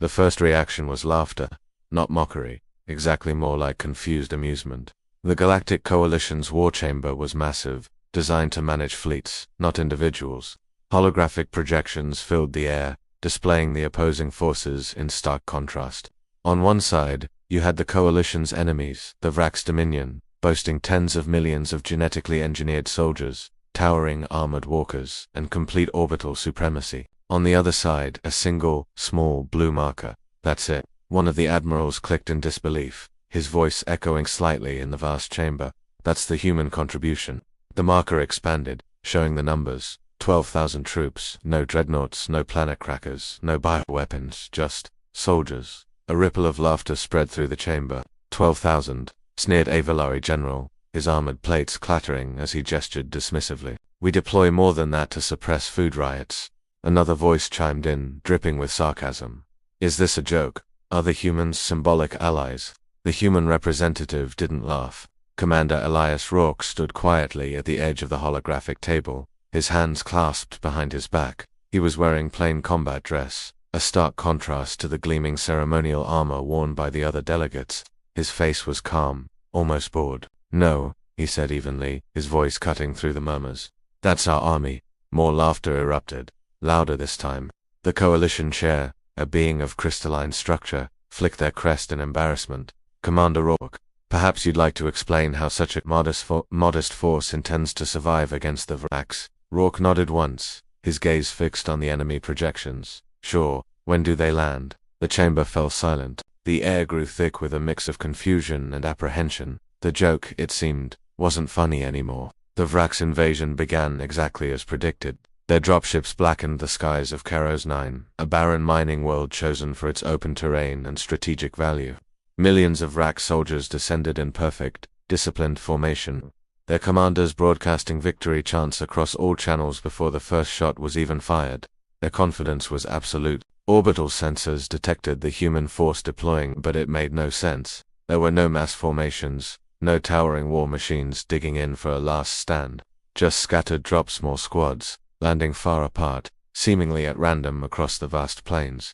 The first reaction was laughter, not mockery, exactly more like confused amusement. The Galactic Coalition's war chamber was massive, designed to manage fleets, not individuals. Holographic projections filled the air, displaying the opposing forces in stark contrast. On one side, you had the Coalition's enemies, the Vrax Dominion, boasting tens of millions of genetically engineered soldiers, towering armored walkers, and complete orbital supremacy. On the other side, a single, small, blue marker. That's it. One of the admirals clicked in disbelief, his voice echoing slightly in the vast chamber. That's the human contribution. The marker expanded, showing the numbers. 12,000 troops, no dreadnoughts, no planet crackers, no bioweapons, just soldiers. A ripple of laughter spread through the chamber. 12,000, sneered a Valari general, his armored plates clattering as he gestured dismissively. We deploy more than that to suppress food riots. Another voice chimed in, dripping with sarcasm. Is this a joke? Are the humans symbolic allies? The human representative didn't laugh. Commander Elias Rourke stood quietly at the edge of the holographic table, his hands clasped behind his back. He was wearing plain combat dress, a stark contrast to the gleaming ceremonial armor worn by the other delegates. His face was calm, almost bored. No, he said evenly, his voice cutting through the murmurs. That's our army. More laughter erupted, louder this time. The Coalition chair, a being of crystalline structure, flicked their crest in embarrassment. Commander Rourke, perhaps you'd like to explain how such a modest force intends to survive against the Vrax? Rourke nodded once, his gaze fixed on the enemy projections. Sure, when do they land? The chamber fell silent. The air grew thick with a mix of confusion and apprehension. The joke, it seemed, wasn't funny anymore. The Vrax invasion began exactly as predicted. Their dropships blackened the skies of Karos 9, a barren mining world chosen for its open terrain and strategic value. Millions of Vrax soldiers descended in perfect, disciplined formation, their commanders broadcasting victory chants across all channels before the first shot was even fired. Their confidence was absolute. Orbital sensors detected the human force deploying, but it made no sense. There were no mass formations, no towering war machines digging in for a last stand. Just scattered drop small squads, landing far apart, seemingly at random across the vast plains.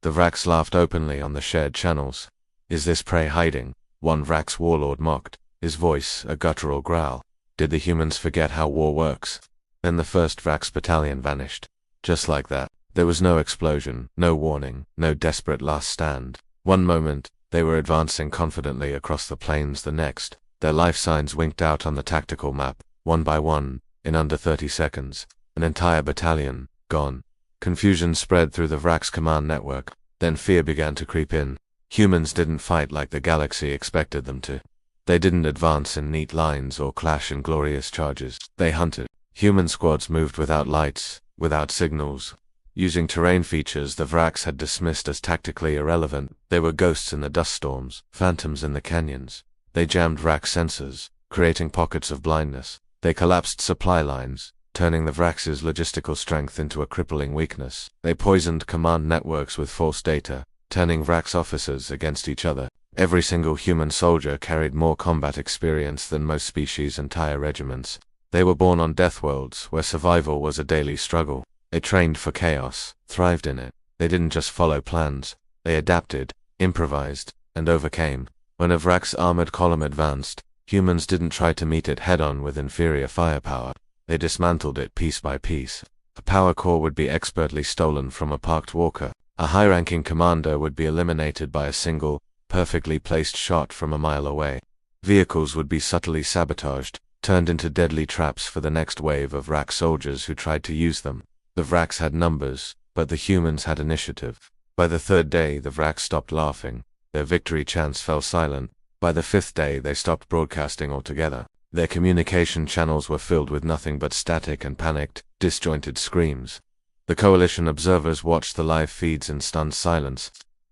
The Vrax laughed openly on the shared channels. Is this prey hiding? One Vrax warlord mocked, his voice a guttural growl. Did the humans forget how war works? Then the first Vrax battalion vanished. Just like that. There was no explosion, no warning, no desperate last stand. One moment, they were advancing confidently across the plains, the next, their life signs winked out on the tactical map, one by one, in under 30 seconds. An entire battalion, gone. Confusion spread through the Vrax command network. Then fear began to creep in. Humans didn't fight like the galaxy expected them to. They didn't advance in neat lines or clash in glorious charges. They hunted. Human squads moved without lights, without signals. Using terrain features the Vrax had dismissed as tactically irrelevant. They were ghosts in the dust storms, phantoms in the canyons. They jammed Vrax sensors, creating pockets of blindness. They collapsed supply lines, turning the Vrax's logistical strength into a crippling weakness. They poisoned command networks with false data, turning Vrax officers against each other. Every single human soldier carried more combat experience than most species' entire regiments. They were born on deathworlds, where survival was a daily struggle. They trained for chaos, thrived in it. They didn't just follow plans. They adapted, improvised, and overcame. When a Vrax armored column advanced, humans didn't try to meet it head-on with inferior firepower. They dismantled it piece by piece. A power core would be expertly stolen from a parked walker. A high-ranking commander would be eliminated by a single, perfectly placed shot from a mile away. Vehicles would be subtly sabotaged, turned into deadly traps for the next wave of Vrax soldiers who tried to use them. The Vrax had numbers, but the humans had initiative. By the third day, the Vrax stopped laughing. Their victory chants fell silent. By the fifth day, they stopped broadcasting altogether. Their communication channels were filled with nothing but static and panicked, disjointed screams. The Coalition observers watched the live feeds in stunned silence.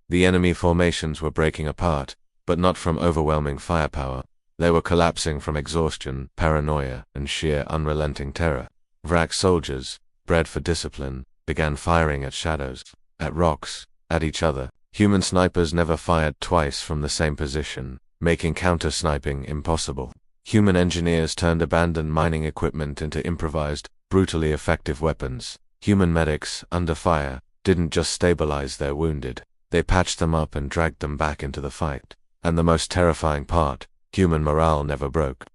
The enemy formations were breaking apart, but not from overwhelming firepower. They were collapsing from exhaustion, paranoia, and sheer unrelenting terror. Vrax soldiers, bred for discipline, began firing at shadows, at rocks, at each other. Human snipers never fired twice from the same position, making counter-sniping impossible. Human engineers turned abandoned mining equipment into improvised, brutally effective weapons. Human medics, under fire, didn't just stabilize their wounded. They patched them up and dragged them back into the fight. And the most terrifying part, human morale never broke.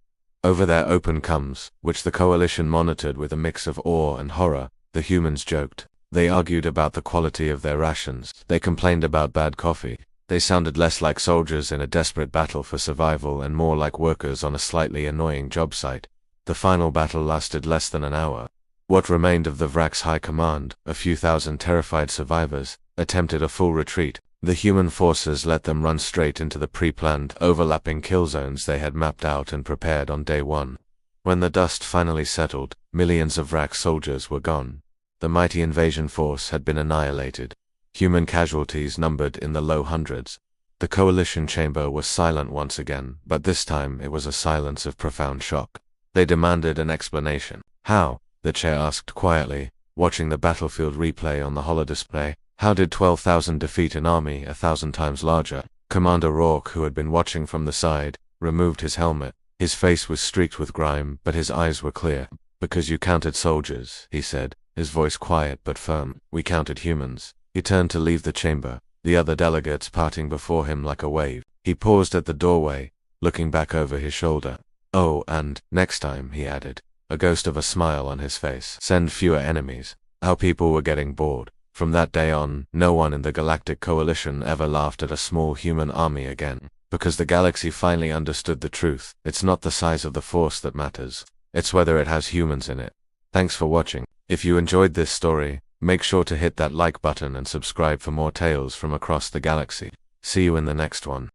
Over their open coms, which the coalition monitored with a mix of awe and horror, the humans joked. They argued about the quality of their rations. They complained about bad coffee. They sounded less like soldiers in a desperate battle for survival and more like workers on a slightly annoying job site. The final battle lasted less than an hour. What remained of the Vrak's high command, a few thousand terrified survivors, attempted a full retreat. The human forces let them run straight into the pre-planned, overlapping kill zones they had mapped out and prepared on day one. When the dust finally settled, millions of Vrak soldiers were gone. The mighty invasion force had been annihilated. Human casualties numbered in the low hundreds. The coalition chamber was silent once again, but this time it was a silence of profound shock. They demanded an explanation. How? The chair asked quietly, watching the battlefield replay on the holodisplay. How did 12,000 defeat an army 1,000 times larger? Commander Rourke, who had been watching from the side, removed his helmet. His face was streaked with grime, but his eyes were clear. Because you counted soldiers, he said, his voice quiet but firm. We counted humans. He turned to leave the chamber, the other delegates parting before him like a wave. He paused at the doorway, looking back over his shoulder. Oh, and, next time, he added, a ghost of a smile on his face, send fewer enemies. Our people were getting bored. From that day on, no one in the Galactic Coalition ever laughed at a small human army again. Because the galaxy finally understood the truth. It's not the size of the force that matters. It's whether it has humans in it. Thanks for watching. If you enjoyed this story, make sure to hit that like button and subscribe for more tales from across the galaxy. See you in the next one.